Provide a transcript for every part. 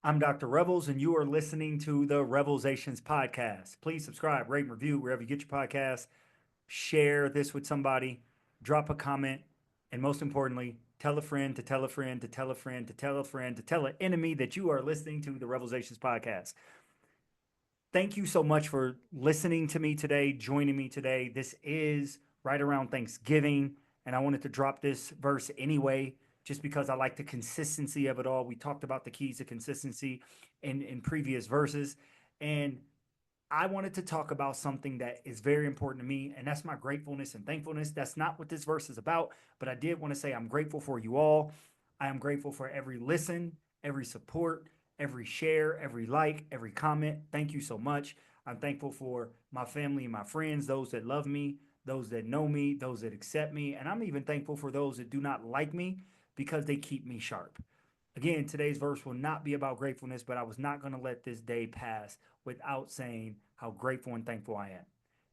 I'm Dr. Revels, and you are listening to the REVELSations podcast. Please subscribe, rate, and review wherever you get your podcasts. Share this with somebody, drop a comment, and most importantly, tell a friend to tell a friend to tell a friend to tell a friend to tell an enemy that you are listening to the REVELSations podcast. Thank you so much for listening to me today, joining me today. This is right around Thanksgiving, and I wanted to drop this verse anyway, just because I like the consistency of it all. We talked about the keys to consistency in previous verses, and I wanted to talk about something that is very important to me, and that's my gratefulness and thankfulness. That's not what this verse is about, but I did want to say I'm grateful for you all. I am grateful for every listen, every support, every share, every like, every comment. Thank you so much. I'm thankful for my family and my friends, those that love me, those that know me, those that accept me, and I'm even thankful for those that do not like me because they keep me sharp. Again, today's verse will not be about gratefulness, but I was not going to let this day pass without saying how grateful and thankful I am.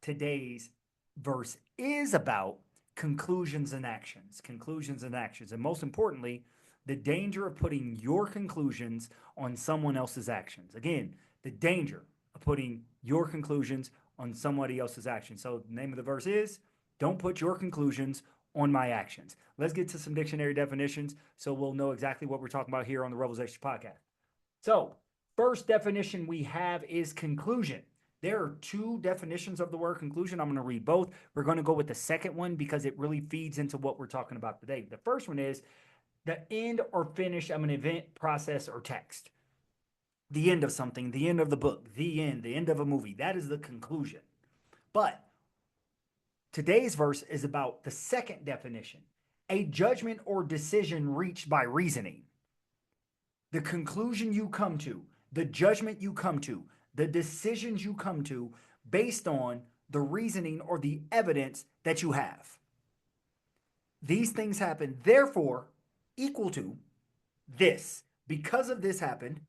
Today's verse is about conclusions and actions. Conclusions and actions. And most importantly, the danger of putting your conclusions on someone else's actions. Again, the danger of putting your conclusions on somebody else's actions. So, the name of the verse is Don't Put Your Conclusions on My Actions. Let's get to some dictionary definitions so we'll know exactly what we're talking about here on the REVELSations podcast. So, first definition we have is conclusion. There are two definitions of the word conclusion. I'm going to read both. We're going to go with the second one because it really feeds into what we're talking about today. The first one is the end or finish of an event, process, or text. The end of something, the end of the book, the end of a movie. That is the conclusion. But today's verse is about the second definition, a judgment or decision reached by reasoning. The conclusion you come to, the judgment you come to, the decisions you come to based on the reasoning or the evidence that you have. These things happen, therefore, equal to this. Because of this happened,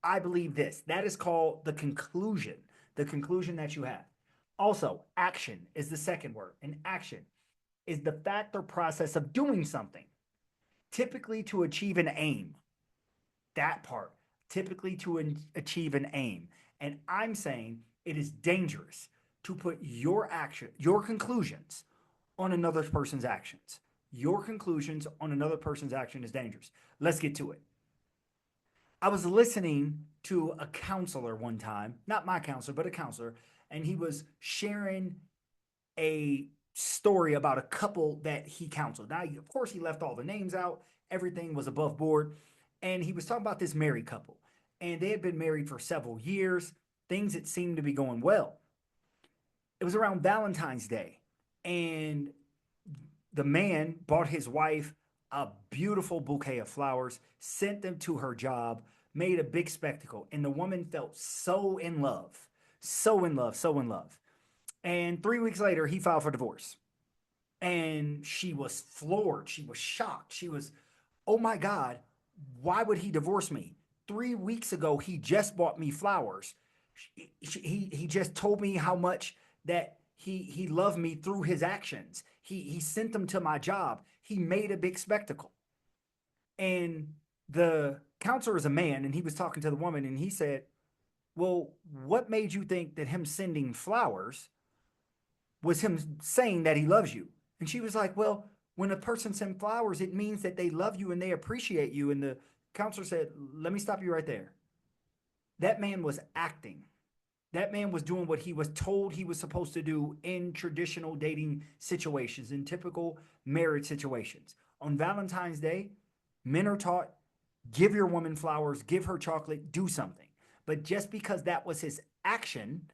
I believe this. That is called the conclusion that you have. Also, action is the second word. And action is the fact or process of doing something, typically to achieve an aim. That part, typically to achieve an aim. And I'm saying it is dangerous to put your action, your conclusions on another person's actions. Your conclusions on another person's action is dangerous. Let's get to it. I was listening to a counselor one time, not my counselor, but a counselor, and he was sharing a story about a couple that he counseled. Now, of course, he left all the names out, everything was above board, and he was talking about this married couple, and they had been married for several years. Things that seemed to be going well. It was around Valentine's Day, and the man bought his wife a beautiful bouquet of flowers, sent them to her job, made a big spectacle, and the woman felt so in love, so in love, so in love. And 3 weeks later, he filed for divorce. And she was floored. She was shocked. She was, oh my God, why would he divorce me? 3 weeks ago, he just bought me flowers. He just told me how much that he loved me through his actions. He sent them to my job. He made a big spectacle. And the counselor is a man, and he was talking to the woman, and he said, well, what made you think that him sending flowers was him saying that he loves you? And she was like, well, when a person sends flowers, it means that they love you and they appreciate you. And the counselor said, let me stop you right there. That man was acting. That man was doing what he was told he was supposed to do in traditional dating situations, in typical marriage situations. On Valentine's Day, men are taught give your woman flowers, give her chocolate, do something. But just because that was his action,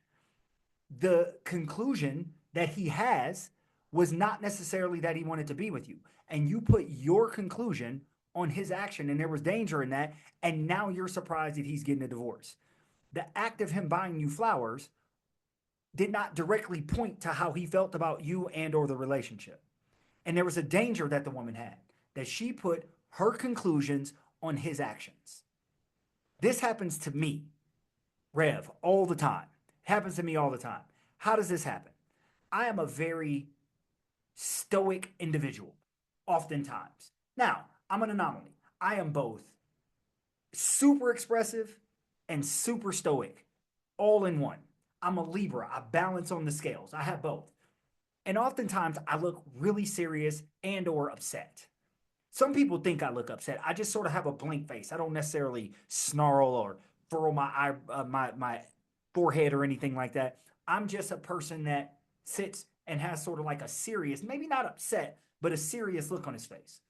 the conclusion that he has was not necessarily that he wanted to be with you. And you put your conclusion on his action, and there was danger in that. And now you're surprised that he's getting a divorce. The act of him buying you flowers did not directly point to how he felt about you and or the relationship. And there was a danger that the woman had, that she put her conclusions on his actions. This happens to me, Rev, all the time. It happens to me all the time. How does this happen? I am a very stoic individual, oftentimes. Now, I'm an anomaly. I am both super expressive and super stoic, all in one. I'm a Libra. I balance on the scales. I have both. And oftentimes I look really serious and or upset. Some people think I look upset. I just sort of have a blank face. I don't necessarily snarl or furrow my forehead or anything like that. I'm just a person that sits and has sort of like a serious, maybe not upset, but a serious look on his face.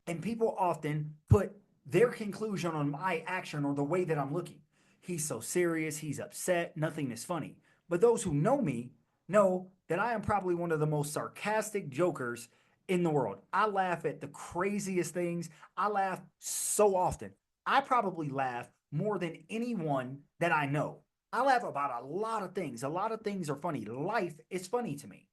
And people often put their conclusion on my action or the way that I'm looking. He's so serious, he's upset, nothing is funny. But those who know me know that I am probably one of the most sarcastic jokers in the world. I laugh at the craziest things. I laugh so often. I probably laugh more than anyone that I know. I laugh about a lot of things. A lot of things are funny. Life is funny to me.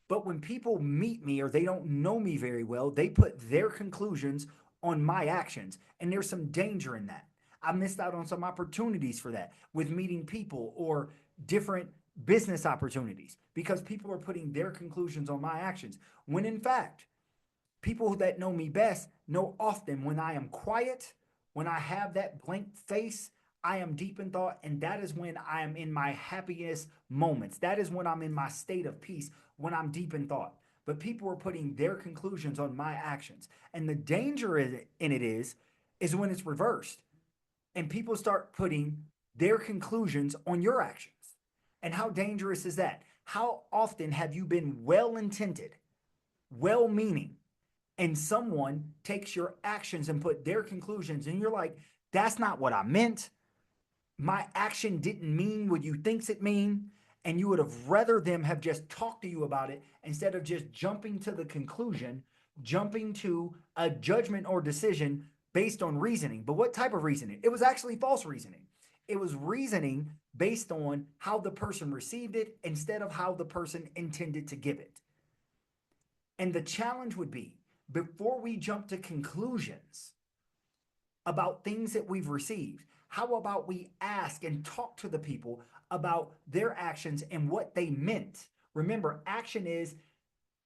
But when people meet me or they don't know me very well, they put their conclusions on my actions. And there's some danger in that. I missed out on some opportunities for that with meeting people or different business opportunities because people are putting their conclusions on my actions. When in fact, people that know me best know often when I am quiet, when I have that blank face, I am deep in thought, and that is when I am in my happiest moments. That is when I'm in my state of peace, when I'm deep in thought. But people are putting their conclusions on my actions. And the danger in it is when it's reversed and people start putting their conclusions on your actions. And how dangerous is that? How often have you been well intended, well meaning, and someone takes your actions and put their conclusions, and you're like, that's not what I meant. My action didn't mean what you thinks it mean, and you would have rather them have just talked to you about it instead of just jumping to the conclusion, jumping to a judgment or decision based on reasoning. But what type of reasoning? It was actually false reasoning. It was reasoning based on how the person received it instead of how the person intended to give it. And the challenge would be, before we jump to conclusions about things that we've received, how about we ask and talk to the people about their actions and what they meant? Remember, action is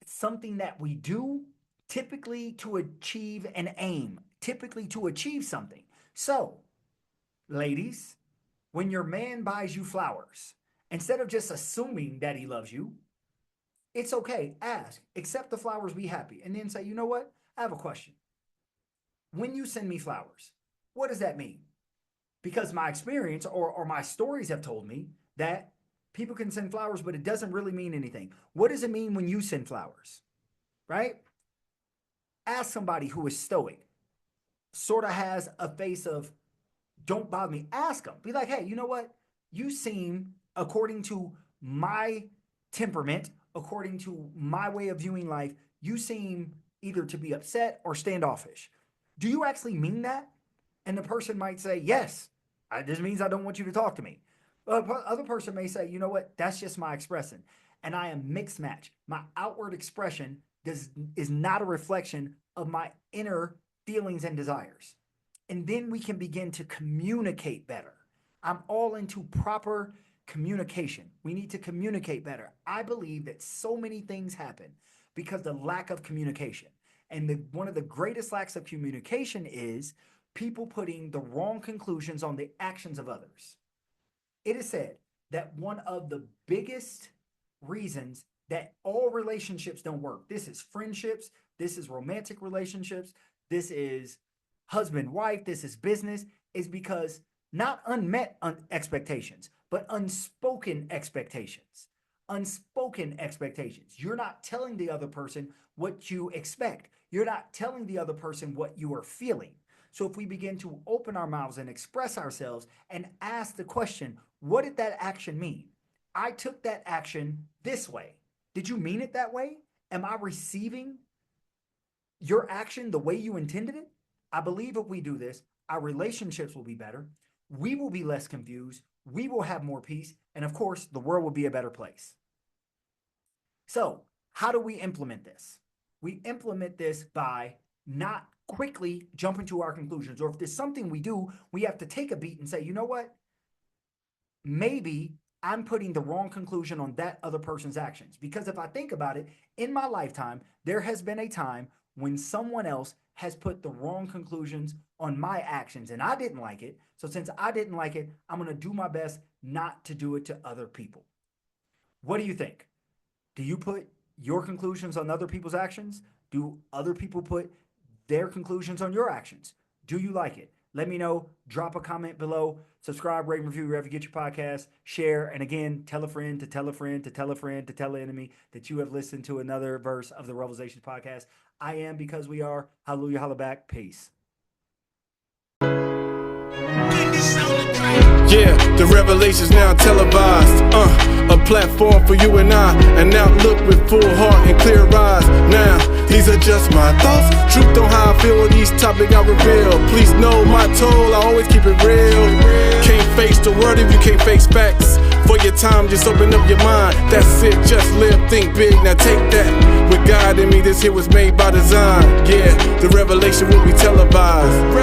something that we do typically to achieve an aim, typically to achieve something. So, ladies, when your man buys you flowers, instead of just assuming that he loves you, it's okay. Ask, accept the flowers, be happy, and then say, you know what? I have a question. When you send me flowers, what does that mean? Because my experience or my stories have told me that people can send flowers, but it doesn't really mean anything. What does it mean when you send flowers? Right? Ask somebody who is stoic, sort of has a face of, don't bother me. Ask them. Be like, hey, you know what? You seem, according to my temperament, according to my way of viewing life, you seem either to be upset or standoffish. Do you actually mean that? And the person might say, yes, this means I don't want you to talk to me. Other person may say, you know what? That's just my expression. And I am mixed match. My outward expression is not a reflection of my inner feelings and desires. And then we can begin to communicate better. I'm all into proper communication. We need to communicate better. I believe that so many things happen because the lack of communication. And one of the greatest lacks of communication is people putting the wrong conclusions on the actions of others. It is said that one of the biggest reasons that all relationships don't work, this is friendships, this is romantic relationships, this is husband, wife, this is business, is because not unmet expectations, but unspoken expectations. Unspoken expectations. You're not telling the other person what you expect. You're not telling the other person what you are feeling. So if we begin to open our mouths and express ourselves and ask the question, what did that action mean? I took that action this way. Did you mean it that way? Am I receiving your action the way you intended it? I believe if we do this, our relationships will be better. We will be less confused. We will have more peace. And of course, the world will be a better place. So, how do we implement this? We implement this by not quickly jumping to our conclusions. Or if there's something we do, we have to take a beat and say, you know what? Maybe I'm putting the wrong conclusion on that other person's actions. Because if I think about it, in my lifetime, there has been a time when someone else has put the wrong conclusions on my actions and I didn't like it. So since I didn't like it, I'm going to do my best not to do it to other people. What do you think? Do you put your conclusions on other people's actions? Do other people put their conclusions on your actions? Do you like it? Let me know. Drop a comment below. Subscribe, rate, and review wherever you get your podcast. Share. And again, tell a friend to tell a friend to tell a friend to tell an enemy that you have listened to another verse of the REVELSations podcast. I am because we are. Hallelujah, holla back. Peace. Yeah, the revelations now televised. A platform for you and I. And now look with full heart and clear eyes. Now, these are just my thoughts. Truth on how I feel on these topics I reveal. Please know my toll, I always keep it real. Can't face the word if you can't face facts. For your time, just open up your mind. That's it, just live, think big, now take that. With God in me, this here was made by design. Yeah, the revelation will be televised.